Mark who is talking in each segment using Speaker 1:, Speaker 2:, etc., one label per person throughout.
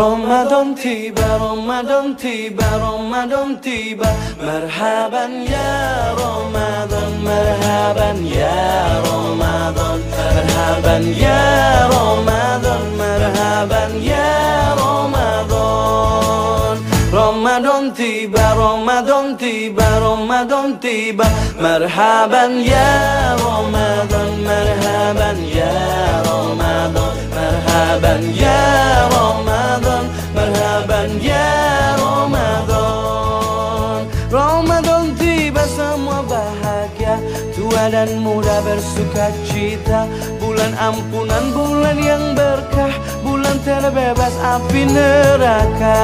Speaker 1: Ramadan tiba, Ramadan tiba, Ramadan tiba. Marhaban ya Ramadan, marhaban ya Ramadan, marhaban ya Ramadan, marhaban ya Ramadan. Ramadan tiba, Ramadan tiba, Ramadan tiba. Marhaban ya Ramadan, marhaban ya Ramadan, marhaban ya Ramadan, marhaban ya Ramadan. Ramadan tiba, semua bahagia, tua dan muda bersuka cita. Bulan ampunan, bulan yang berkah, bulan terbebas api neraka.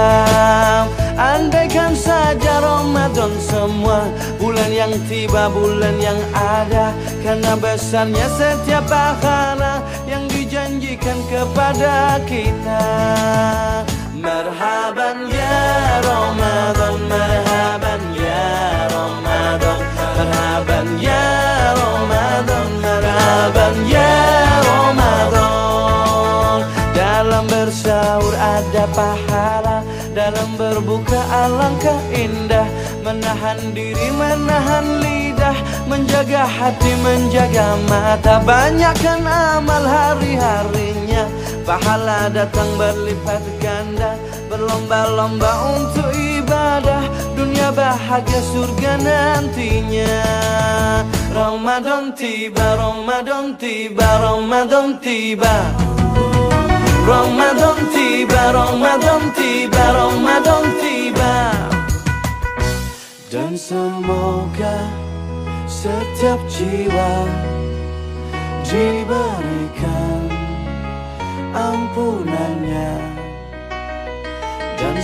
Speaker 1: Andaikan saja Ramadan semua, bulan yang tiba, bulan yang ada. Karena besarnya setiap pahala yang dijanjikan kepada kita. Marhaban ya Ramadan, marhaban ya Ramadan, marhaban ya Ramadan, marhaban ya Ramadan. Dalam bersahur ada pahala, dalam berbuka alangkah indah. Menahan diri, menahan lidah, menjaga hati, menjaga mata. Banyakkan amal hari-harinya, pahala datang berlipat ganda. Berlomba-lomba untuk ibadah, dunia bahagia surga nantinya. Ramadan tiba, Ramadan tiba, Ramadan tiba. Ramadan tiba, Ramadan tiba, Ramadan tiba. Dan semoga setiap jiwa diberikan ampunannya, dan